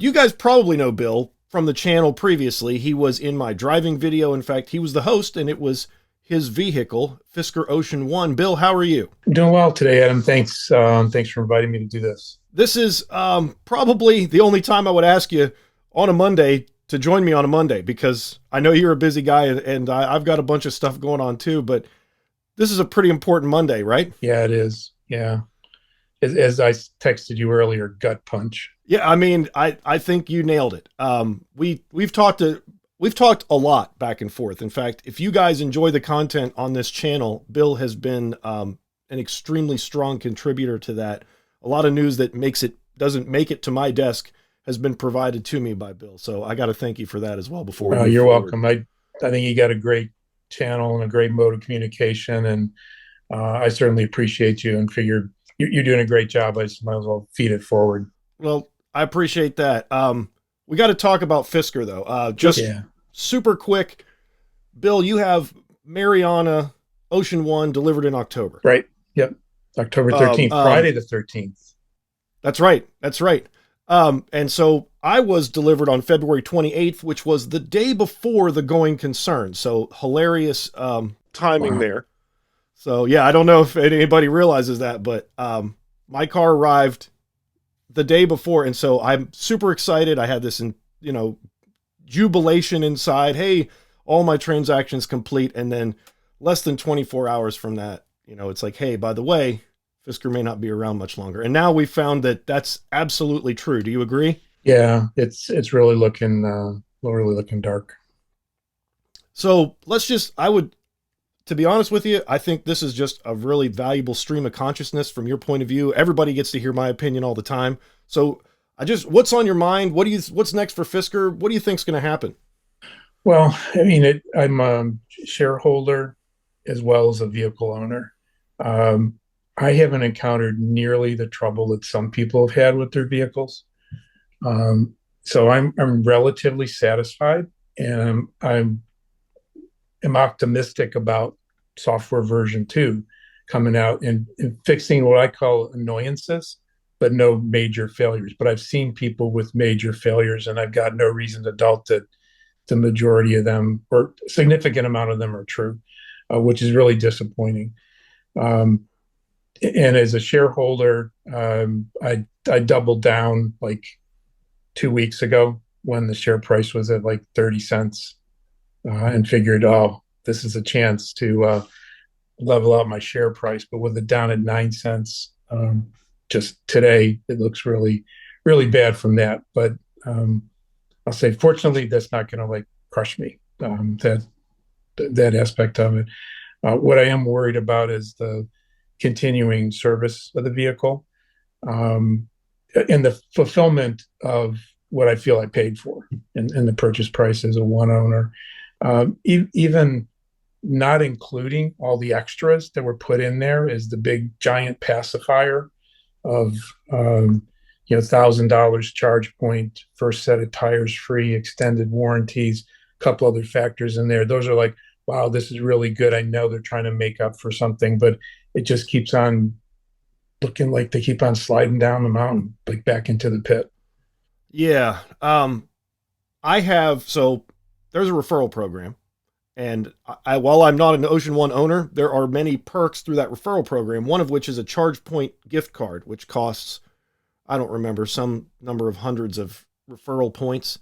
You guys probably know Bill from the channel previously. He was in my driving video. In fact, he was the host, and it was his vehicle, Fisker Ocean One. Bill, how are you? I'm doing well today, Adam. Thanks. Thanks for inviting me to do this. This is probably the only time I would ask you on a Monday to join me on a Monday, because I know you're a busy guy, and I've got a bunch of stuff going on too, but this is a pretty important Monday, right? Yeah, it is. Yeah. As I texted you earlier, gut punch. Yeah, I mean, I think you nailed it. We've talked a lot back and forth. In fact, if you guys enjoy the content on this channel, Bill has been an extremely strong contributor to that. A lot of news that doesn't make it to my desk has been provided to me by Bill. So I got to thank you for that as well before we move You're forward. welcome. I think you got a great channel and a great mode of communication, and I certainly appreciate you and figure you're doing a great job. I just might as well feed it forward. Well, I appreciate that. We got to talk about Fisker though. Just Yeah. super quick. Bill, you have Mariana Ocean One delivered in October. Right. Yep. October 13th, Friday the 13th. That's right. That's right. And so I was delivered on February 28th, which was the day before the going concern. So hilarious timing Wow. there. So yeah, I don't know if anybody realizes that, but my car arrived the day before, and so I'm super excited. I had this, jubilation inside. Hey, all my transactions complete, and then less than 24 hours from that, it's like, hey, by the way, Fisker may not be around much longer. And now we found that that's absolutely true. Do you agree? Yeah, it's really looking dark. So to be honest with you, I think this is just a really valuable stream of consciousness from your point of view. Everybody gets to hear my opinion all the time. So what's on your mind? What's next for Fisker? What do you think's going to happen? Well, I mean, I'm a shareholder as well as a vehicle owner. Um, I haven't encountered nearly the trouble that some people have had with their vehicles. So I'm relatively satisfied, and am optimistic about software version 2 coming out and fixing what I call annoyances, but no major failures. But I've seen people with major failures, and I've got no reason to doubt that the majority of them, or significant amount of them, are true, which is really disappointing. Um, and as a shareholder, I doubled down like 2 weeks ago when the share price was at like 30 cents, and figured, oh, this is a chance to level out my share price. But with it down at 9 cents, just today, it looks really, really bad from that. But I'll say, fortunately, that's not going to like crush me. That aspect of it. What I am worried about is the continuing service of the vehicle, and the fulfillment of what I feel I paid for in the purchase price as a one owner. Even not including all the extras that were put in there is the big giant pacifier of $1,000 charge point, first set of tires free, extended warranties, a couple other factors in there. Those are like, wow, this is really good. I know they're trying to make up for something, but it just keeps on looking like they keep on sliding down the mountain, like back into the pit. Yeah. So there's a referral program. And while I'm not an Ocean One owner, there are many perks through that referral program, one of which is a Charge Point gift card, which costs, I don't remember, some number of hundreds of referral points.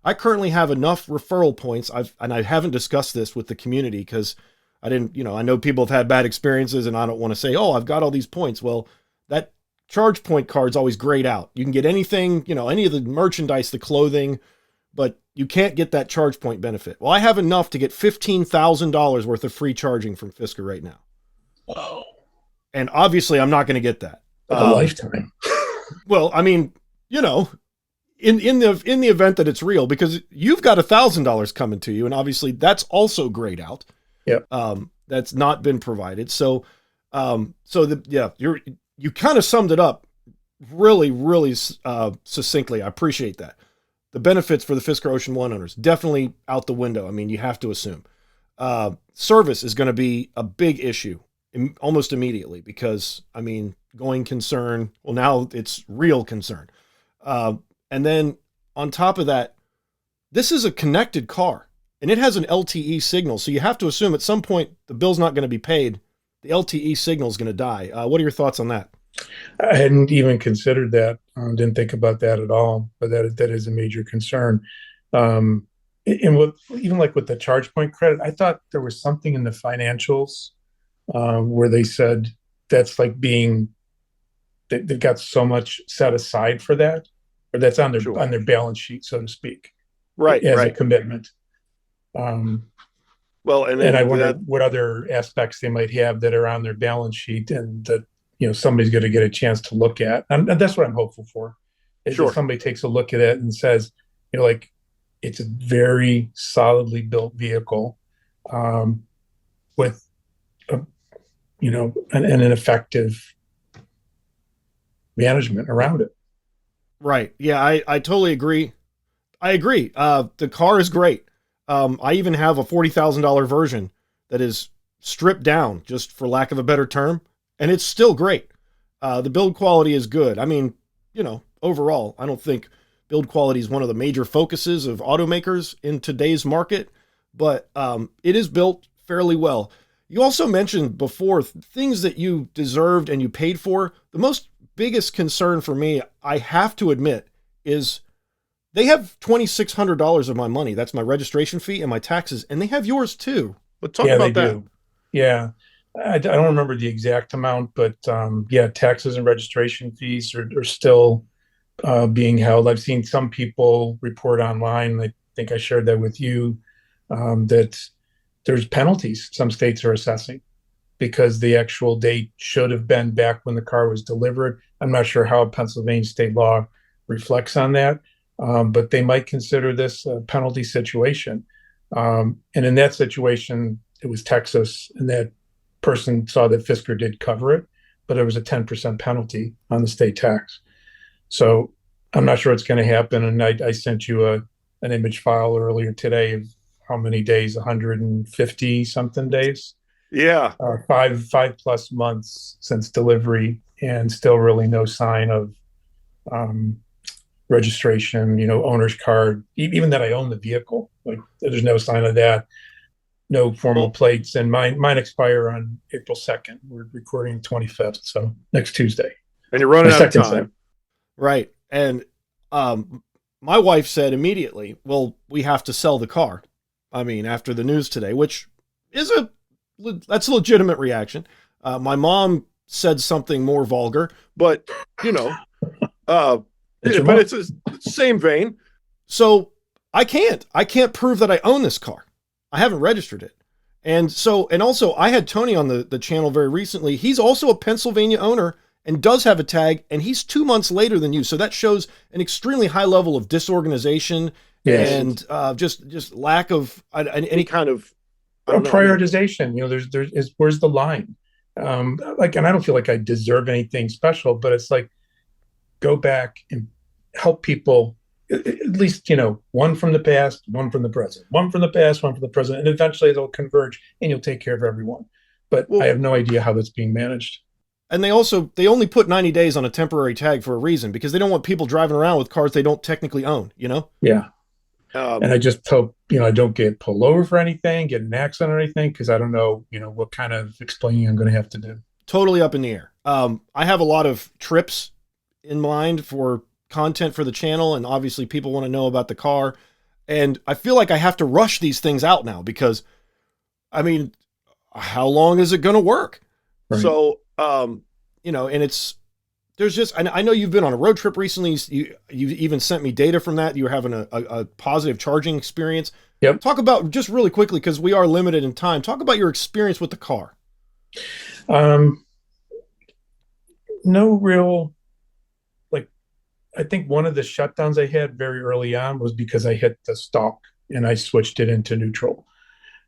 I currently have enough referral points. I haven't discussed this with the community because I didn't, I know people have had bad experiences, and I don't want to say, oh, I've got all these points. Well, that Charge Point card's always grayed out. You can get anything, any of the merchandise, the clothing, but you can't get that charge point benefit. Well, I have enough to get $15,000 worth of free charging from Fisker right now. Whoa. And obviously I'm not going to get that. A lifetime. Well, I mean, in the event that it's real, because you've got $1,000 coming to you, and obviously that's also grayed out. Yep. That's not been provided. So, you kind of summed it up really, really succinctly. I appreciate that. The benefits for the Fisker Ocean One owners, definitely out the window. I mean, you have to assume. Service is going to be a big issue almost immediately because, I mean, going concern, well, now it's real concern. And then on top of that, this is a connected car and it has an LTE signal. So you have to assume at some point the bill's not going to be paid. The LTE signal is going to die. What are your thoughts on that? I hadn't even considered that. Didn't think about that at all, but that is a major concern. Um, and with even like with the charge point credit, I thought there was something in the financials where they said that's like being they've got so much set aside for that, or that's Sure. on their balance sheet, so to speak, Right, as a right. commitment. Um, Well, and and I then wonder that, what other aspects they might have that are on their balance sheet and that somebody's going to get a chance to look at. And that's what I'm hopeful for, is that sure. somebody takes a look at it and says, like it's a very solidly built vehicle um, with a, an effective management around it. Right. Yeah, I totally agree. I agree. The car is great. I even have a $40,000 version that is stripped down, just for lack of a better term, and it's still great. The build quality is good. I mean, overall, I don't think build quality is one of the major focuses of automakers in today's market, but it is built fairly well. You also mentioned before things that you deserved and you paid for. The most biggest concern for me, I have to admit, is they have $2,600 of my money. That's my registration fee and my taxes, and they have yours too. But talk Yeah, they about that. do. Yeah. I don't remember the exact amount, but yeah, taxes and registration fees are still being held. I've seen some people report online. I think I shared that with you, that there's penalties some states are assessing because the actual date should have been back when the car was delivered. I'm not sure how Pennsylvania state law reflects on that, but they might consider this a penalty situation. And in that situation, it was Texas, and that person saw that Fisker did cover it, but there was a 10% penalty on the state tax. So I'm not sure what's going to happen. And I sent you an image file earlier today of how many days, 150 something days, Yeah. five plus months since delivery, and still really no sign of um, registration, owner's card, even that I own the vehicle. Like there's no sign of that, no formal Well, plates. And mine expire on April 2nd. We're recording 25th, so next Tuesday. and you're My running out of second time. time. Right. And my wife said immediately, well, we have to sell the car. I mean, after the news today, which is that's a legitimate reaction. My mom said something more vulgar, but you know, uh, It's your but mom. it's the same vein. So I can't prove that I own this car. I haven't registered it. And also I had Tony on the channel very recently. He's also a Pennsylvania owner and does have a tag, and he's 2 months later than you. So that shows an extremely high level of disorganization Yes. and just lack of any kind of, I A don't know. I mean, prioritization. There's is where's the line? Like, and I don't feel like I deserve anything special, but it's like go back and help people. At least one from the past, one from the present, one from the past, one from the present, and eventually they'll converge, and you'll take care of everyone. But I well, have no idea how that's being managed. and they only put 90 days on a temporary tag for a reason, because they don't want people driving around with cars they don't technically own. Yeah, and Um, I just hope I don't get pulled over for anything, get an accident or anything, because I don't know what kind of explaining I'm going to have to do. Totally up in the air. I have a lot of trips in mind for content for the channel, and obviously people want to know about the car. And I feel like I have to rush these things out now because, I mean, how long is it going to work? Right. So, and there's just, I know you've been on a road trip recently. You even sent me data from that. You were having a positive charging experience. Yep. Talk about, just really quickly, because we are limited in time, talk about your experience with the car. Um, no real, like, I think one of the shutdowns I had very early on was because I hit the stalk and I switched it into neutral.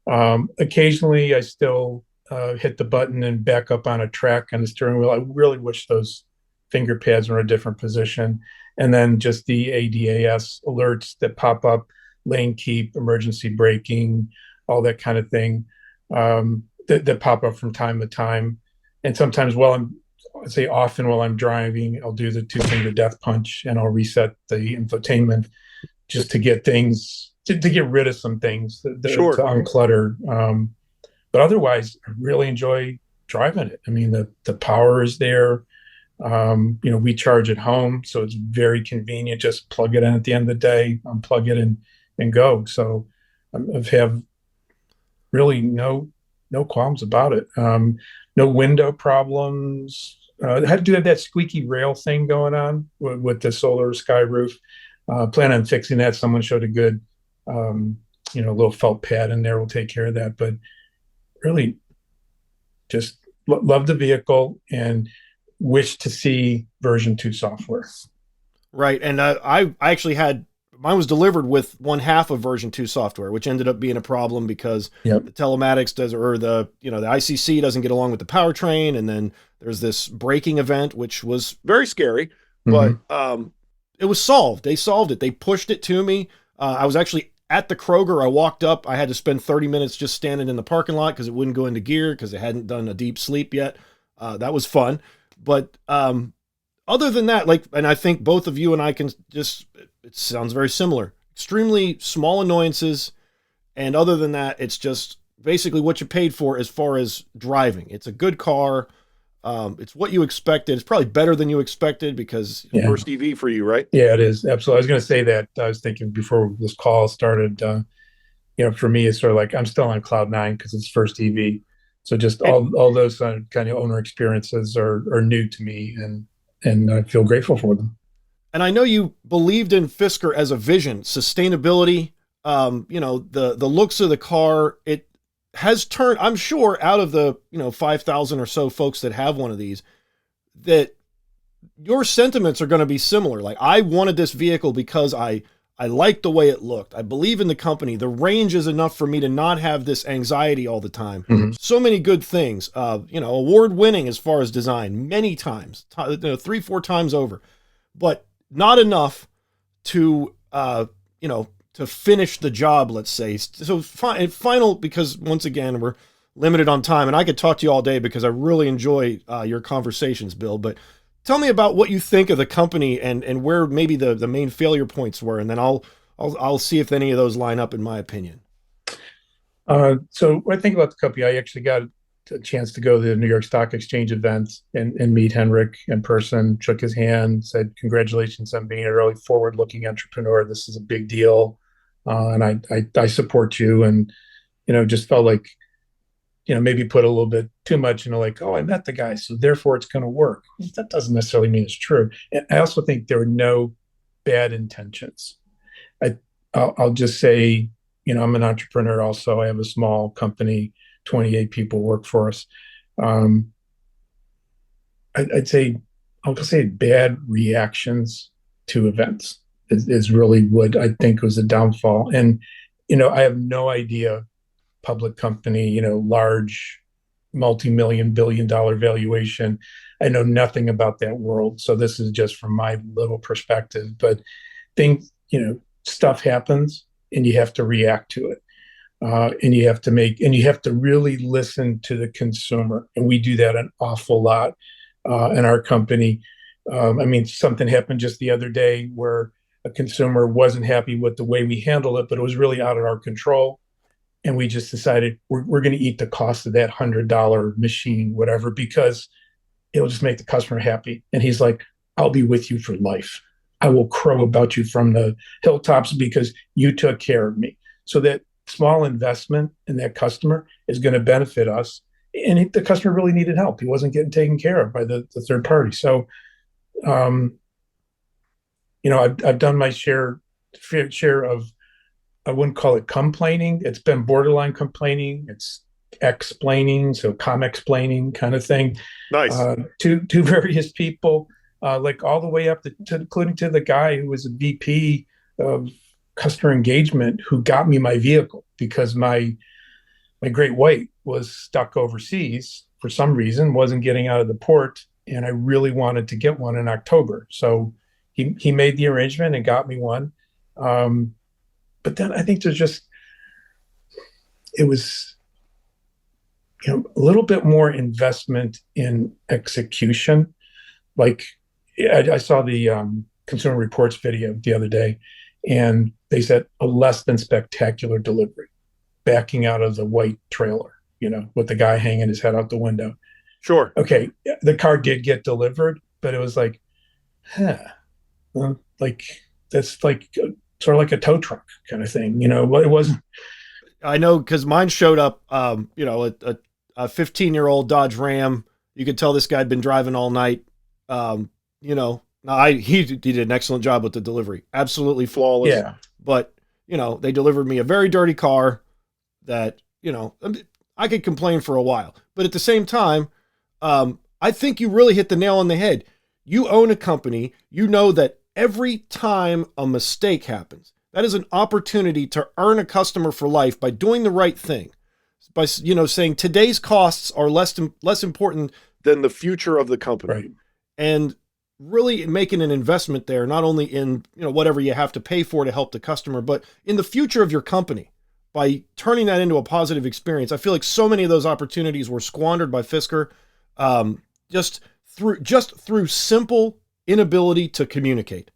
Occasionally, I still hit the button and back up on a track on the steering wheel. I really wish those finger pads were in a different position. And then just the ADAS alerts that pop up, lane keep, emergency braking, all that kind of thing, that pop up from time to time. And sometimes I'd say often while I'm driving, I'll do the two finger death punch and I'll reset the infotainment. just to get things to get rid of some things to Sure. unclutter. But otherwise, I really enjoy driving it. I mean, the power is there. We charge at home, so it's very convenient. Just plug it in at the end of the day, unplug it, and go. So I've have really no qualms about it. No window problems. I had to do that squeaky rail thing going on with the solar sky roof. Plan on fixing that. Someone showed a good, little felt pad in there. Will take care of that. But really, just love the vehicle and wish to see version 2 software. Right. And I actually had mine was delivered with one half of version 2 software, which ended up being a problem because Yep. the telematics does, or the ICC doesn't get along with the powertrain. And then there's this braking event, which was very scary, but Mm-hmm. it was solved. They solved it. They pushed it to me. I was actually at the Kroger. I walked up. I had to spend 30 minutes just standing in the parking lot because it wouldn't go into gear because it hadn't done a deep sleep yet. That was fun. But other than that, and I think both of you and I can just, it sounds very similar. Extremely small annoyances. And other than that, it's just basically what you paid for as far as driving. It's a good car. It's what you expected. It's probably better than you expected because Yeah. first EV for you, right? Yeah, it is. Absolutely. I was going to say that. I was thinking before this call started, for me, it's sort of like I'm still on cloud nine because it's first EV. So just And, all those kind of owner experiences are new to me, and I feel grateful for them. and I know you believed in Fisker as a vision, sustainability, the looks of the car. It has turned, I'm sure, out of the 5,000 or so folks that have one of these, that your sentiments are going to be similar. Like, I wanted this vehicle because I liked the way it looked. I believe in the company. The range is enough for me to not have this anxiety all the time. Mhm. So many good things. Award winning as far as design, many times, 3-4 times over, but not enough to to finish the job. Let's say so. Final, because once again we're limited on time, and I could talk to you all day because I really enjoy your conversations, Bill. But tell me about what you think of the company and where maybe the main failure points were, and then I'll see if any of those line up in my opinion. So when I think about the company, I actually got a chance to go to the New York Stock Exchange event and meet Henrik in person, shook his hand, said, "Congratulations on being a really forward looking entrepreneur. This is a big deal. And I support you." And, just felt like, maybe put a little bit too much, like, oh, I met the guy, so therefore it's going to work. That doesn't necessarily mean it's true. And I also think there were no bad intentions. I, I'll just say, I'm an entrepreneur also. I have a small company, 28 people work for us. Um, I'd say, I'll say bad reactions to events is really what I think was the downfall. And, I have no idea public company, large multi-million billion dollar valuation. I know nothing about that world. So this is just from my little perspective, but things, stuff happens and you have to react to it. And you have to really listen to the consumer. And we do that an awful lot in our company. Something happened just the other day where a consumer wasn't happy with the way we handled it, but it was really out of our control. And we just decided we're going to eat the cost of that $100 machine, whatever, because it'll just make the customer happy. And he's like, "I'll be with you for life. I will crow about you from the hilltops because you took care of me." So that small investment in that customer is going to benefit us. And the customer really needed help. He wasn't getting taken care of by the third party. So, um, I've done my fair share of, I wouldn't call it complaining. It's been borderline complaining. It's explaining, so explaining kind of thing, Nice. to various people, like all the way up to including to the guy who was a VP of customer engagement who got me my vehicle because my great white was stuck overseas for some reason, wasn't getting out of the port, and I really wanted to get one in October. So he made the arrangement and got me one. But then I think it was, a little bit more investment in execution. Like I saw the Consumer Reports video the other day, and they said a less than spectacular delivery, backing out of the white trailer, with the guy hanging his head out the window. Sure. Okay, the car did get delivered, but it was like, huh, well, like that's like sort of like a tow truck kind of thing. It wasn't. I know because mine showed up, a 15-year-old Dodge Ram. You could tell this guy had been driving all night. He did an excellent job with the delivery. Absolutely flawless. Yeah. But, they delivered me a very dirty car that, I could complain for a while. But at the same time, I think you really hit the nail on the head. You own a company. You know that every time a mistake happens, that is an opportunity to earn a customer for life by doing the right thing. By, saying today's costs are less important than the future of the company. Right. And really making an investment there, not only in, whatever you have to pay for to help the customer, but in the future of your company by turning that into a positive experience. I feel like so many of those opportunities were squandered by Fisker, just through simple inability to communicate.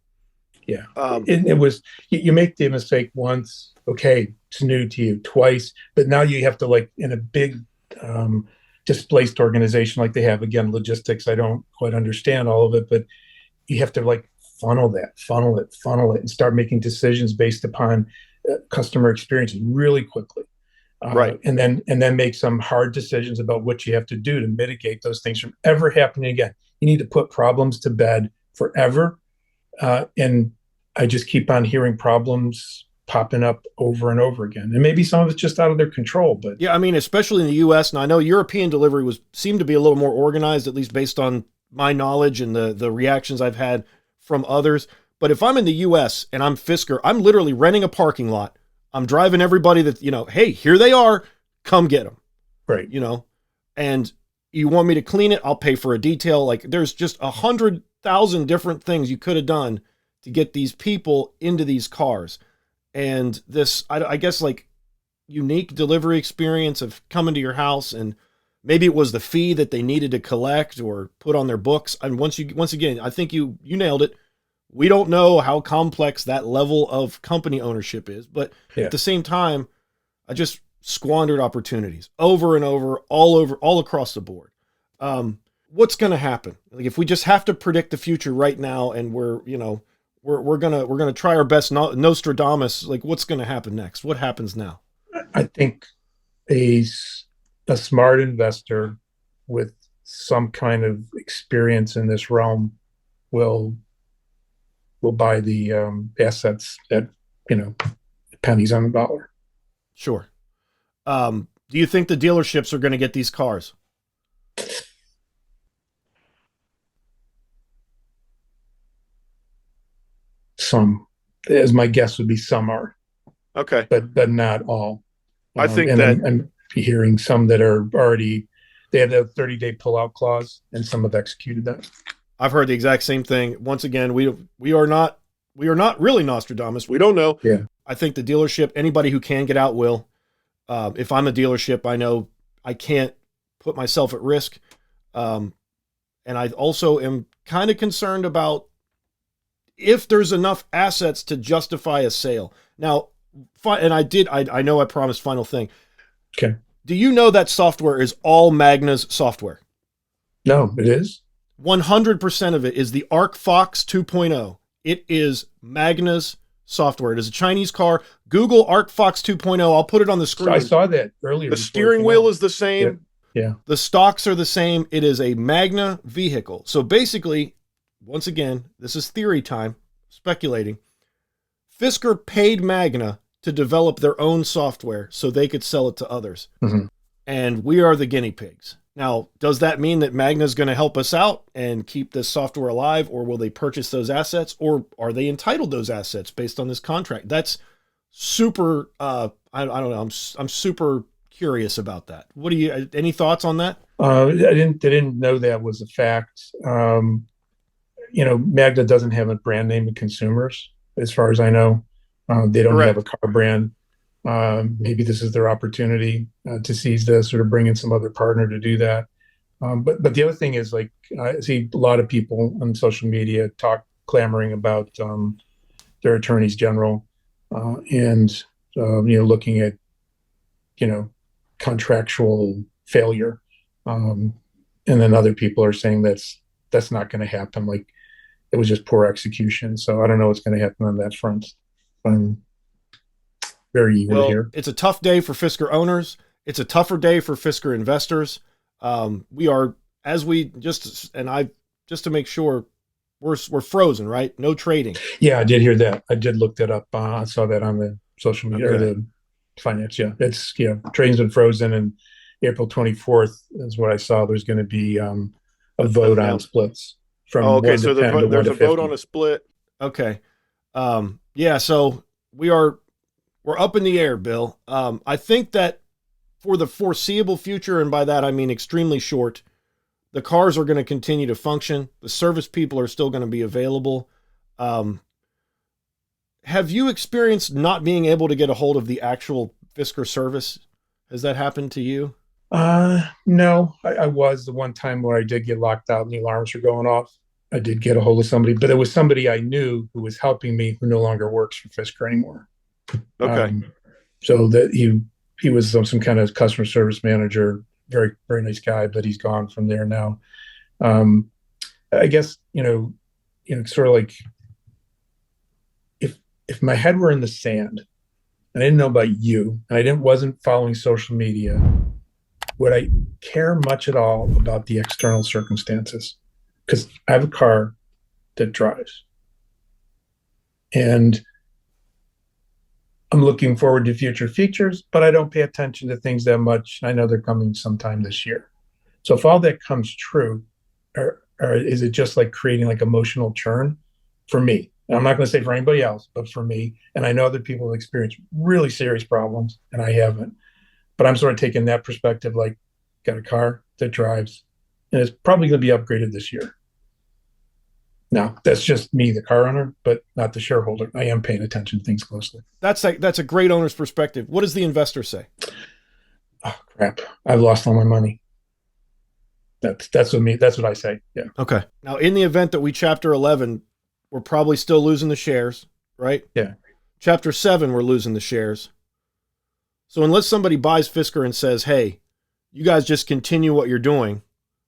Yeah. It was, you make the mistake once. Okay. It's new to you. Twice, but now you have to, like, in a big, displaced organization like they have, again, logistics, I don't quite understand all of it, but you have to, like, funnel it and start making decisions based upon customer experience really quickly. Right. And then make some hard decisions about what you have to do to mitigate those things from ever happening again. You need to put problems to bed forever. And I just keep on hearing problems popping up over and over again. And maybe some of it's just out of their control, but yeah, I mean, especially in the US, and I know European delivery seemed to be a little more organized, at least based on my knowledge and the reactions I've had from others. But if I'm in the US and I'm Fisker, I'm literally renting a parking lot. I'm driving everybody that, hey, here they are, come get them. right. And you want me to clean it, I'll pay for a detail. Like, there's just 100,000 different things you could have done to get these people into these cars. And this, I guess, like, unique delivery experience of coming to your house, and maybe it was the fee that they needed to collect or put on their books. And once again, I think you nailed it. We don't know how complex that level of company ownership is, but at the same time, I just squandered opportunities over and over, all across the board. What's going to happen? Like, if we just have to predict the future right now, and we're gonna try our best, Nostradamus, like, what's going to happen next? What happens now? I think a smart investor with some kind of experience in this realm will buy the assets at pennies on the dollar. Sure. Do you think the dealerships are going to get these cars? Some, as my guess would be, some are. Okay. But not all. I think and that I'm hearing some that are already, they have a 30-day pullout clause, and some have executed that. I've heard the exact same thing. Once again, we are not really Nostradamus. We don't know. Yeah. I think the dealership, anybody who can get out will. If I'm a dealership, I know I can't put myself at risk. And I also am kind of concerned about if there's enough assets to justify a sale. Now, and I know I promised final thing. Okay. Do you know that software is all Magna's software? No, it is. 100% of it is the ArcFox 2.0. It is Magna's software. It is a Chinese car. Google ArcFox 2.0. I'll put it on the screen. I saw that earlier. The steering wheel is the same. Yeah. The stocks are the same. It is a Magna vehicle. So basically, once again, this is theory time, speculating. Fisker paid Magna to develop their own software so they could sell it to others. Mm-hmm. And we are the guinea pigs. Now, does that mean that Magna is going to help us out and keep this software alive, or will they purchase those assets, or are they entitled those assets based on this contract? That's super, I don't know. I'm super curious about that. What do you, any thoughts on that? I didn't know that was a fact. Magna doesn't have a brand name in consumers, as far as I know. They don't Correct. have a car brand. Maybe this is their opportunity to seize this, or to bring in some other partner to do that. But the other thing is, like, I see a lot of people on social media clamoring about their attorneys general and looking at contractual failure. Um, and then other people are saying that's not going to happen. Like it was just poor execution. So I don't know what's going to happen on that front. I'm very eager to Well, hear. it's a tough day for Fisker owners. It's a tougher day for Fisker investors. We are, as we just, and I, just to make sure, we're frozen, right? No trading. Yeah, I did hear that. I did look that up. I saw that on the social media or Okay. the finance. Yeah, it's train's been frozen, and April 24th is what I saw. There's going to be a That's vote on announced. splits Oh, from okay. 1 to So 10 to 1 there's to a vote on 50. a split. Okay. Yeah. So we're up in the air, Bill. I think that for the foreseeable future, and by that I mean extremely short, the cars are going to continue to function. The service people are still going to be available. Um, have you experienced not being able to get a hold of the actual Fisker service? Has that happened to you? No, I was the one time where I did get locked out and the alarms were going off. I did get a hold of somebody, but it was somebody I knew who was helping me who no longer works for Fisker anymore. Okay. So that he was some kind of customer service manager, very very nice guy, but he's gone from there now. Um, I guess sort of like if my head were in the sand and I didn't know about you and I wasn't following social media, would I care much at all about the external circumstances? Because I have a car that drives, and I'm looking forward to future features, but I don't pay attention to things that much. I know they're coming sometime this year. So if all that comes true, or is it just like creating like emotional churn for me? And I'm not going to say for anybody else, but for me. And I know other people have experienced really serious problems, and I haven't. But I'm sort of taking that perspective, like, got a car that drives, and it's probably going to be upgraded this year. Now, that's just me, the car owner, but not the shareholder. I am paying attention to things closely. That's a great owner's perspective. What does the investor say? Oh crap! I've lost all my money. That's what me. That's what I say. Yeah. Okay. Now, in the event that we chapter 11, we're probably still losing the shares, right? Yeah. Chapter 7, we're losing the shares. So unless somebody buys Fisker and says, hey, you guys just continue what you're doing,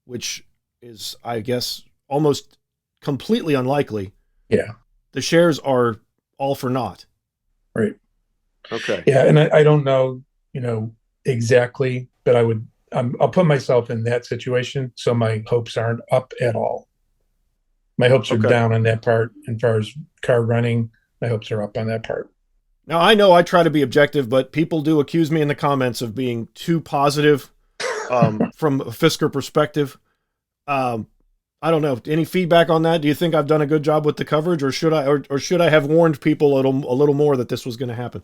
which is, I guess, almost completely unlikely. Yeah. The shares are all for naught. Right. Okay. Yeah, and I don't know, exactly, but I'll put myself in that situation, so my hopes aren't up at all. My hopes are Okay. down on that part. As far as car running, my hopes are up on that part. Now, I know I try to be objective, but people do accuse me in the comments of being too positive from a Fisker perspective. I don't know. Any feedback on that? Do you think I've done a good job with the coverage, or should I have warned people a little more that this was going to happen?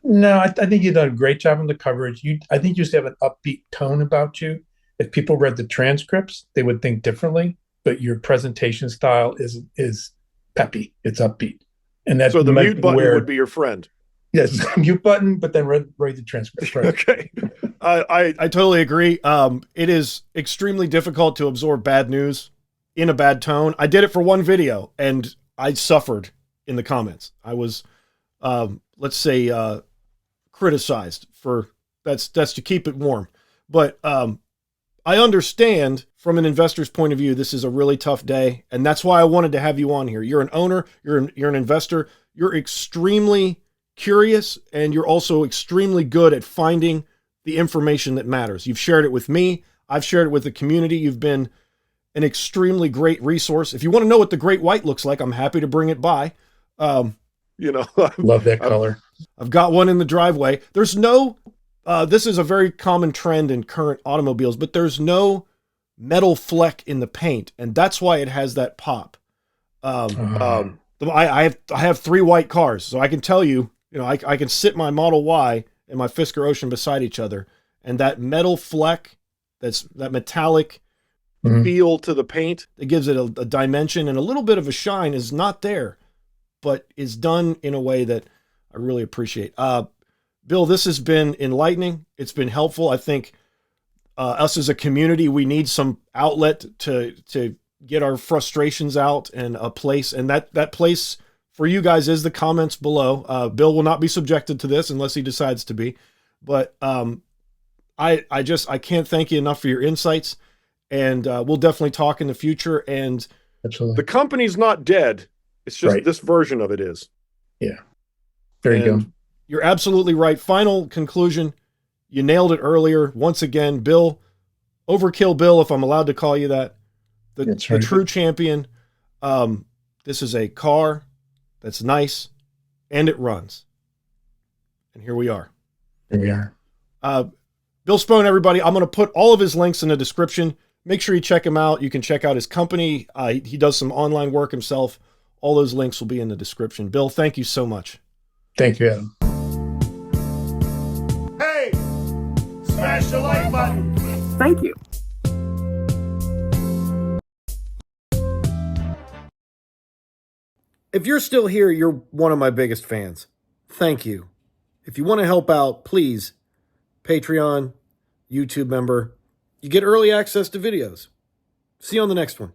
No, I think you've done a great job on the coverage. I think you just have an upbeat tone about you. If people read the transcripts, they would think differently. But your presentation style is peppy. It's upbeat, and that So the might mute be button where would be your friend. yes, mute button, but then read the transcript. Right. Okay. I I totally agree. It is extremely difficult to absorb bad news in a bad tone. I did it for one video, and I suffered in the comments. I was, let's say, criticized for that's to keep it warm. But I understand from an investor's point of view, this is a really tough day, and that's why I wanted to have you on here. You're an owner, you're an investor, you're extremely curious, and you're also extremely good at finding the information that matters. You've shared it with me. I've shared it with the community. You've been an extremely great resource. If you want to know what the great white looks like, I'm happy to bring it by. Love that color. I've got one in the driveway. There's no, this is a very common trend in current automobiles, but there's no metal fleck in the paint, and that's why it has that pop. I have 3 white cars, so I can tell you, I can sit my Model Y and my Fisker Ocean beside each other, and that metal fleck, that metallic feel to the paint. It gives it a dimension and a little bit of a shine is not there, but is done in a way that I really appreciate. Bill, this has been enlightening. It's been helpful. I think us as a community, we need some outlet to get our frustrations out and a place. And that place for you guys is the comments below. Bill will not be subjected to this unless he decides to be. But I can't thank you enough for your insights. And we'll definitely talk in the future. And Absolutely. The company's not dead. It's just Right. this version of it is. Yeah. There you go. You're absolutely right. Final conclusion. You nailed it earlier. Once again, Bill, Overkill Bill, if I'm allowed to call you that, the true champion. This is a car that's nice and it runs. And here we are. Here we are. Bill Spohn, everybody. I'm going to put all of his links in the description. Make sure you check him out. You can check out his company. He does some online work himself. All those links will be in the description. Bill, thank you so much. Thank you, Adam. Hey, smash the like button. Thank you. If you're still here, you're one of my biggest fans. Thank you. If you want to help out, please, Patreon, YouTube member. You get early access to videos. See you on the next one.